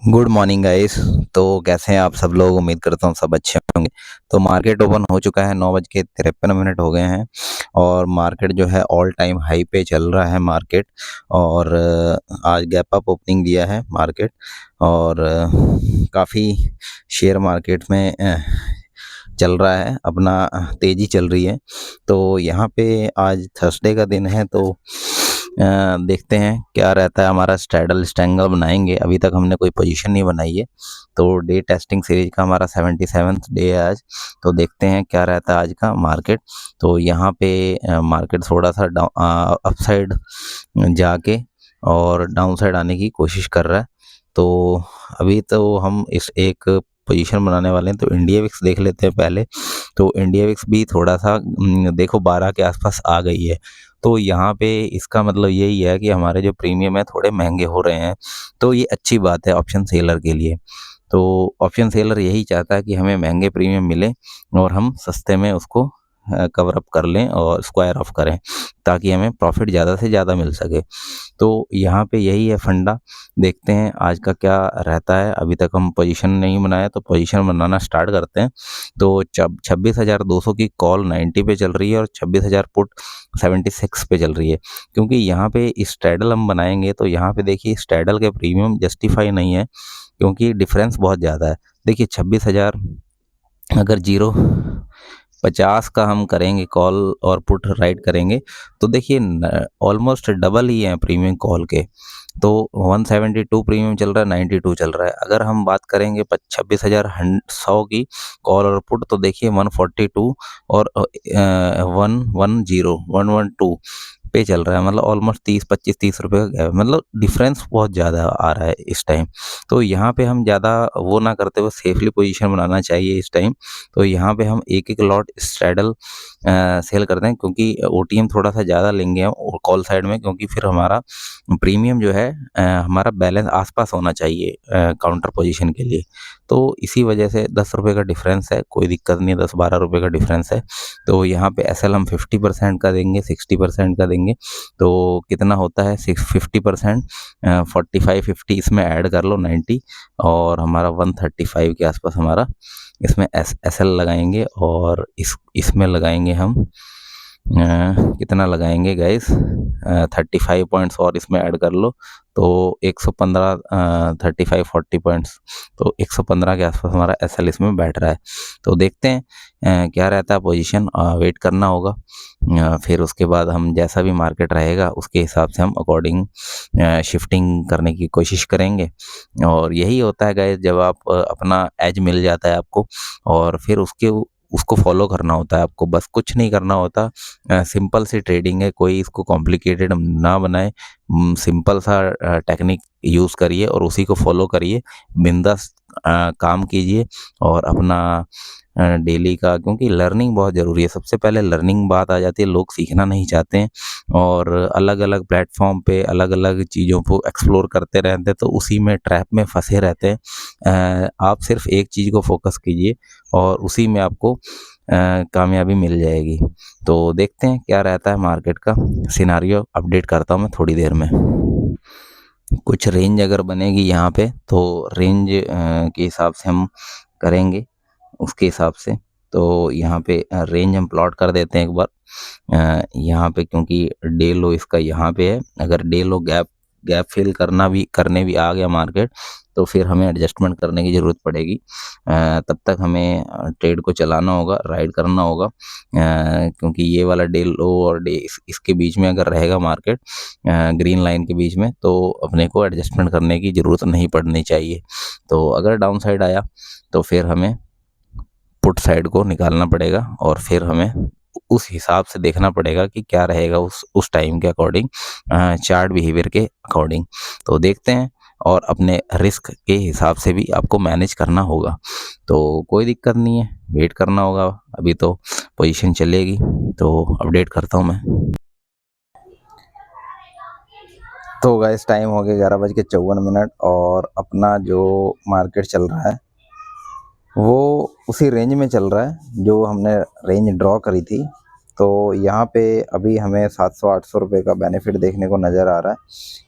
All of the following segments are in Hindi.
Good morning guys. तो कैसे हैं आप सब लोग? उम्मीद करता हूँ सब अच्छे होंगे। तो मार्केट ओपन हो चुका है, 9:53 हो गए हैं और मार्केट जो है ऑल टाइम हाई पे चल रहा है मार्केट। और आज गैप अप ओपनिंग दिया है मार्केट। और काफ़ी शेयर मार्केट में चल रहा है अपना, तेज़ी चल रही है। तो यहाँ पे आज थर्सडे का दिन है, तो देखते हैं क्या रहता है। हमारा स्ट्रैडल स्ट्रैंगल बनाएंगे, अभी तक हमने कोई पोजीशन नहीं बनाई है। तो डे टेस्टिंग सीरीज का हमारा 77th डे है आज। तो देखते हैं क्या रहता है आज का मार्केट। तो यहाँ पे मार्केट थोड़ा सा अपसाइड जाके और डाउन साइड आने की कोशिश कर रहा है। तो अभी तो हम इस एक पोजीशन बनाने वाले हैं। तो इंडिया विक्स देख लेते हैं पहले। तो इंडिया विक्स भी थोड़ा सा देखो 12 के आसपास आ गई है। तो यहाँ पे इसका मतलब यही है कि हमारे जो प्रीमियम है थोड़े महंगे हो रहे हैं। तो ये अच्छी बात है ऑप्शन सेलर के लिए। तो ऑप्शन सेलर यही चाहता है कि हमें महंगे प्रीमियम मिले और हम सस्ते में उसको कवर अप कर लें और स्क्वायर ऑफ करें, ताकि हमें प्रॉफिट ज़्यादा से ज़्यादा मिल सके। तो यहाँ पे यही है फंडा। देखते हैं आज का क्या रहता है। अभी तक हम पोजीशन नहीं बनाया, तो पोजीशन बनाना स्टार्ट करते हैं। तो 26,200 की कॉल 90 पे चल रही है और 26,000 पुट 76 पे चल रही है। क्योंकि यहाँ पे स्ट्रैडल हम बनाएंगे, तो यहाँ पे देखिए स्ट्रैडल के प्रीमियम जस्टिफाई नहीं है, क्योंकि डिफरेंस बहुत ज़्यादा है। देखिए 26,000 अगर 0.50 का हम करेंगे कॉल और पुट राइट करेंगे, तो देखिए ऑलमोस्ट डबल ही है प्रीमियम कॉल के। तो 172 प्रीमियम चल रहा है, 92 चल रहा है। अगर हम बात करेंगे 26,100 की कॉल और पुट, तो देखिए 142 और 112 पे चल रहा है। मतलब ऑलमोस्ट 25-30 रुपये का गैप, मतलब डिफरेंस बहुत ज़्यादा आ रहा है इस टाइम। तो यहाँ पे हम ज़्यादा वो ना करते हुए सेफली पोजीशन बनाना चाहिए इस टाइम। तो यहाँ पे हम एक एक लॉट स्ट्रैडल सेल करते हैं, क्योंकि ओटीएम थोड़ा सा ज़्यादा लेंगे हम कॉल साइड में, क्योंकि फिर हमारा प्रीमियम जो है हमारा बैलेंस आसपास होना चाहिए काउंटर पोजीशन के लिए। तो इसी वजह से 10 रुपये का डिफरेंस है, कोई दिक्कत नहीं है, 10-12 रुपये का डिफरेंस है। तो यहाँ पे एसएल हम 50% का देंगे, 60% का देंगे। तो कितना होता है 50%, 45-50 इसमें ऐड कर लो 90, और हमारा 135 के आसपास हमारा इसमें एस एल लगाएंगे। और इसमें लगाएंगे हम कितना लगाएंगे गाइस, 35 पॉइंट्स और इसमें ऐड कर लो। तो 115, 35-40 पॉइंट्स, तो 115 के आसपास हमारा एस एल इसमें बैठ रहा है। तो देखते हैं क्या रहता है पोजीशन, वेट करना होगा। फिर उसके बाद हम जैसा भी मार्केट रहेगा उसके हिसाब से हम अकॉर्डिंग शिफ्टिंग करने की कोशिश करेंगे। और यही होता है गाइस, जब आप अपना एज मिल जाता है आपको, और फिर उसको फॉलो करना होता है आपको, बस कुछ नहीं करना होता। सिंपल सी ट्रेडिंग है, कोई इसको कॉम्प्लिकेटेड ना बनाए। सिंपल सा टेक्निक यूज़ करिए और उसी को फॉलो करिए, बिंदास काम कीजिए और अपना डेली का, क्योंकि लर्निंग बहुत ज़रूरी है। सबसे पहले लर्निंग बात आ जाती है, लोग सीखना नहीं चाहते हैं और अलग अलग प्लेटफॉर्म पे अलग अलग चीज़ों को एक्सप्लोर करते रहते हैं, तो उसी में ट्रैप में फंसे रहते हैं। आप सिर्फ एक चीज़ को फोकस कीजिए और उसी में आपको कामयाबी मिल जाएगी। तो देखते हैं क्या रहता है मार्केट का सिनारियो, अपडेट करता हूँ मैं थोड़ी देर में। कुछ रेंज अगर बनेगी यहाँ पे, तो रेंज के हिसाब से हम करेंगे उसके हिसाब से। तो यहाँ पे रेंज हम प्लॉट कर देते हैं एक बार यहाँ पे, क्योंकि डे लो इसका यहाँ पे है। अगर डे लो गैप गैप फिल करने भी आ गया मार्केट, तो फिर हमें एडजस्टमेंट करने की ज़रूरत पड़ेगी। तब तक हमें ट्रेड को चलाना होगा, राइड करना होगा, क्योंकि ये वाला डे लो और डे इसके बीच में अगर रहेगा मार्केट, ग्रीन लाइन के बीच में, तो अपने को एडजस्टमेंट करने की ज़रूरत नहीं पड़नी चाहिए। तो अगर डाउन साइड आया, तो फिर हमें पुट साइड को निकालना पड़ेगा और फिर हमें उस हिसाब से देखना पड़ेगा कि क्या रहेगा उस टाइम के अकॉर्डिंग, चार्ट बिहेवियर के अकॉर्डिंग। तो देखते हैं, और अपने रिस्क के हिसाब से भी आपको मैनेज करना होगा। तो कोई दिक्कत नहीं है, वेट करना होगा। अभी तो पोजीशन चलेगी, तो अपडेट करता हूँ मैं। तो गाइस टाइम हो गया 11:54 और अपना जो मार्केट चल रहा है वो उसी रेंज में चल रहा है जो हमने रेंज ड्रॉ करी थी। तो यहाँ पे अभी हमें 700-800 रुपये का बेनिफिट देखने को नज़र आ रहा है,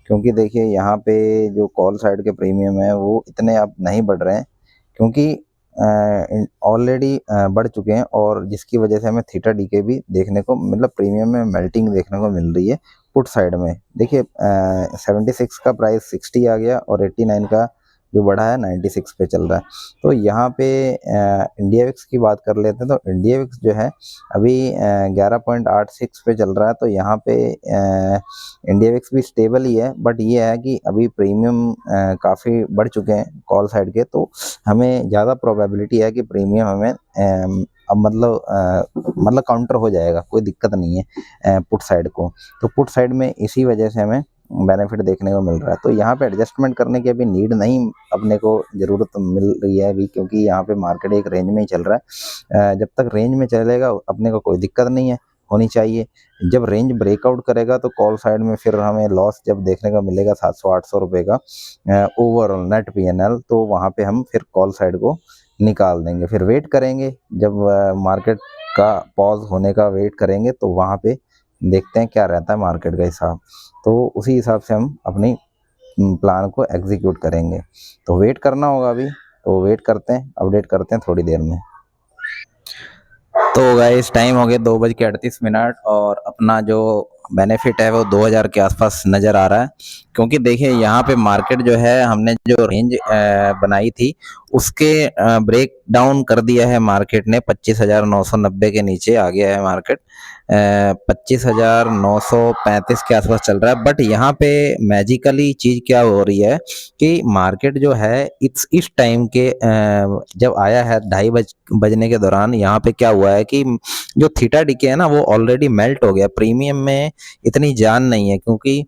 क्योंकि देखिए यहाँ पे जो कॉल साइड के प्रीमियम है वो इतने अब नहीं बढ़ रहे हैं, क्योंकि ऑलरेडी बढ़ चुके हैं, और जिसकी वजह से हमें थीटा डीके भी देखने को मतलब प्रीमियम में मेल्टिंग देखने को मिल रही है पुट साइड में। देखिए 76 का प्राइस 60 आ गया, और 89 का जो बढ़ा है 96 पे चल रहा है। तो यहाँ पे इंडिया विक्स की बात कर लेते हैं, तो इंडिया विक्स जो है अभी 11.86 पे चल रहा है। तो यहाँ पे इंडिया विक्स भी स्टेबल ही है, बट ये है कि अभी प्रीमियम काफ़ी बढ़ चुके हैं कॉल साइड के, तो हमें ज़्यादा प्रोबेबिलिटी है कि प्रीमियम हमें अब मतलब काउंटर हो जाएगा, कोई दिक्कत नहीं है पुट साइड को। तो पुट साइड में इसी वजह से हमें बेनिफिट देखने को मिल रहा है। तो यहाँ पे एडजस्टमेंट करने की अभी नीड नहीं अपने को ज़रूरत मिल रही है अभी, क्योंकि यहाँ पे मार्केट एक रेंज में ही चल रहा है। जब तक रेंज में चलेगा अपने को कोई दिक्कत नहीं है होनी चाहिए। जब रेंज ब्रेकआउट करेगा तो कॉल साइड में फिर हमें लॉस जब देखने को मिलेगा 700-800 रुपये का ओवरऑल नेट पीएनएल, तो वहाँ पे हम फिर कॉल साइड को निकाल देंगे। फिर वेट करेंगे, जब मार्केट का पॉज होने का वेट करेंगे, तो वहाँ पे देखते हैं क्या रहता है मार्केट का हिसाब, तो उसी हिसाब से हम अपनी प्लान को एग्जीक्यूट करेंगे। तो वेट करना होगा अभी, तो वेट करते हैं, अपडेट करते हैं थोड़ी देर में। तो गाइस टाइम हो गया 2:38, और अपना जो बेनिफिट है वो 2000 के आसपास नज़र आ रहा है, क्योंकि देखिए यहाँ पे मार्केट जो है हमने जो रेंज बनाई थी उसके ब्रेक डाउन कर दिया है मार्केट ने। 25,990 के नीचे आ गया है मार्केट, 25,935 के आसपास चल रहा है। बट यहाँ पे मैजिकली चीज़ क्या हो रही है कि मार्केट जो है इस टाइम के जब आया है 2:30 बजने के दौरान, यहाँ पे क्या हुआ है कि जो थीटा डीके है ना वो ऑलरेडी मेल्ट हो गया। प्रीमियम में इतनी जान नहीं है, क्योंकि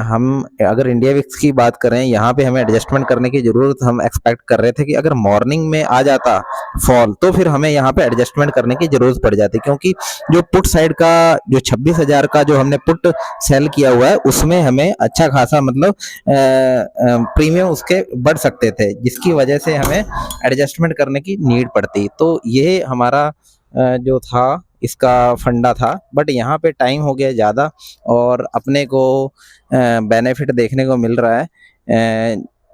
हम अगर इंडिया विक्स की बात करें, यहाँ पे हमें एडजस्टमेंट करने की जरूरत हम एक्सपेक्ट कर रहे थे कि अगर मॉर्निंग में आ जाता फॉल तो फिर हमें यहाँ पे एडजस्टमेंट करने की जरूरत पड़ जाती, क्योंकि जो पुट साइड का जो 26,000 का जो हमने पुट सेल किया हुआ है उसमें हमें अच्छा खासा मतलब प्रीमियम उसके बढ़ सकते थे, जिसकी वजह से हमें एडजस्टमेंट करने की नीड पड़ती। तो ये हमारा जो था इसका फंडा था। बट यहाँ पे टाइम हो गया ज़्यादा, और अपने को बेनिफिट देखने को मिल रहा है।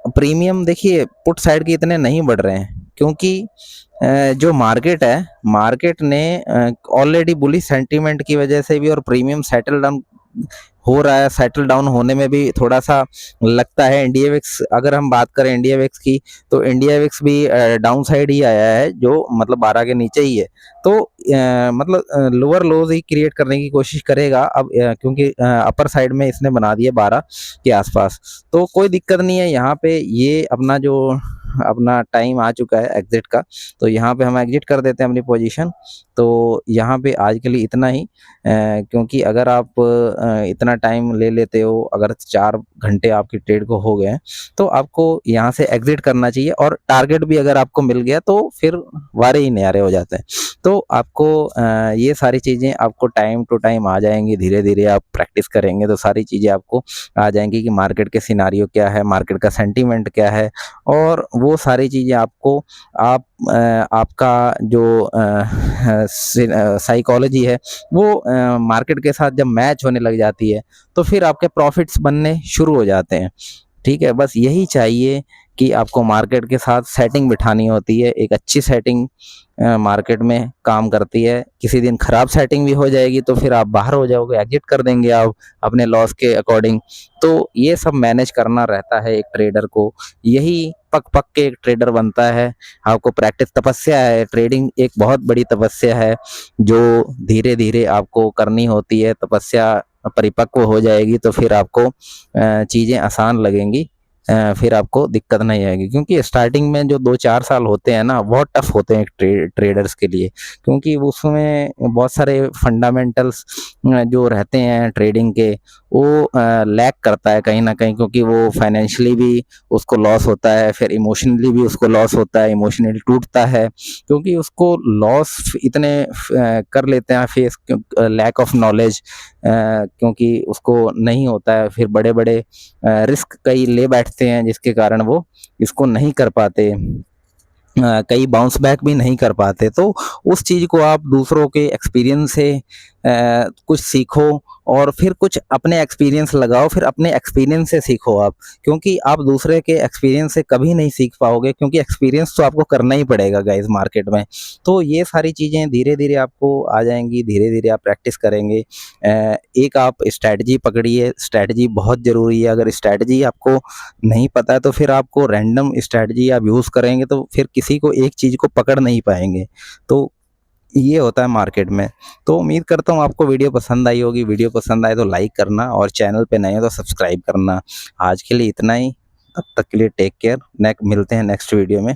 प्रीमियम देखिए पुट साइड के इतने नहीं बढ़ रहे हैं, क्योंकि जो मार्केट है, मार्केट ने ऑलरेडी बुलिश सेंटीमेंट की वजह से भी और प्रीमियम सेटल डाउन हो रहा है, सेटल डाउन होने में भी थोड़ा सा लगता है। इंडिया विक्स अगर हम बात करें इंडिया विक्स की, तो इंडिया विक्स भी डाउन साइड ही आया है, जो मतलब 12 के नीचे ही है। तो मतलब लोअर लोज ही क्रिएट करने की कोशिश करेगा अब, क्योंकि अपर साइड में इसने बना दिया 12 के आसपास। तो कोई दिक्कत नहीं है, यहाँ पे ये अपना टाइम आ चुका है एग्जिट का, तो यहाँ पे हम एग्जिट कर देते हैं अपनी पोजीशन। तो यहाँ पे आज के लिए इतना ही, क्योंकि अगर आप इतना टाइम ले लेते हो, अगर 4 घंटे आपकी ट्रेड को हो गए तो आपको यहाँ से एग्जिट करना चाहिए, और टारगेट भी अगर आपको मिल गया तो फिर वारे ही न्यारे हो जाते हैं। तो आपको ये सारी चीज़ें आपको टाइम टू टाइम आ जाएंगी, धीरे धीरे आप प्रैक्टिस करेंगे तो सारी चीज़ें आपको आ जाएंगी कि मार्केट के सिनारियो क्या है, मार्केट का सेंटीमेंट क्या है, और वो सारी चीज़ें आपको आपका जो साइकोलॉजी है वो मार्केट के साथ जब मैच होने लग जाती है तो फिर आपके प्रॉफिट्स बनने शुरू हो जाते हैं। ठीक है, बस यही चाहिए कि आपको मार्केट के साथ सेटिंग बिठानी होती है। एक अच्छी सेटिंग मार्केट में काम करती है। किसी दिन खराब सेटिंग भी हो जाएगी तो फिर आप बाहर हो जाओगे, एग्जिट कर देंगे आप अपने लॉस के अकॉर्डिंग। तो ये सब मैनेज करना रहता है एक ट्रेडर को, यही पक पक के एक ट्रेडर बनता है। आपको प्रैक्टिस, तपस्या है, ट्रेडिंग एक बहुत बड़ी तपस्या है जो धीरे धीरे आपको करनी होती है। तपस्या परिपक्व हो जाएगी तो फिर आपको चीज़ें आसान लगेंगी, फिर आपको दिक्कत नहीं आएगी। क्योंकि स्टार्टिंग में जो 2-4 साल होते हैं ना बहुत टफ होते हैं ट्रेडर्स के लिए, क्योंकि उसमें बहुत सारे फंडामेंटल्स जो रहते हैं ट्रेडिंग के वो लैक करता है कहीं ना कहीं, क्योंकि वो फाइनेंशियली भी उसको लॉस होता है, फिर इमोशनली भी उसको लॉस होता है, इमोशनली टूटता है, क्योंकि उसको लॉस इतने कर लेते हैं फेस, लैक ऑफ नॉलेज, क्योंकि उसको नहीं होता है। फिर बड़े बड़े रिस्क कई ले बैठते हैं जिसके कारण वो इसको नहीं कर पाते, कई बाउंस बैक भी नहीं कर पाते। तो उस चीज़ को आप दूसरों के एक्सपीरियंस से कुछ सीखो और फिर कुछ अपने एक्सपीरियंस लगाओ, फिर अपने एक्सपीरियंस से सीखो आप, क्योंकि आप दूसरे के एक्सपीरियंस से कभी नहीं सीख पाओगे, क्योंकि एक्सपीरियंस तो आपको करना ही पड़ेगा गाइस मार्केट में। तो ये सारी चीज़ें धीरे-धीरे आपको आ जाएँगी, धीरे-धीरे आप प्रैक्टिस करेंगे। एक आप स्ट्रैटेजी पकड़िए, स्ट्रैटेजी बहुत ज़रूरी है, अगर स्ट्रैटेजी आपको नहीं पता है तो फिर आपको रैंडम स्ट्रैटेजी आप यूज़ करेंगे तो फिर किसी को एक चीज़ को पकड़ नहीं पाएँगे। तो ये होता है मार्केट में। तो उम्मीद करता हूँ आपको वीडियो पसंद आई होगी, वीडियो पसंद आए तो लाइक करना और चैनल पे नए हो तो सब्सक्राइब करना। आज के लिए इतना ही, तब तक के लिए टेक केयर, मिलते हैं नेक्स्ट वीडियो में।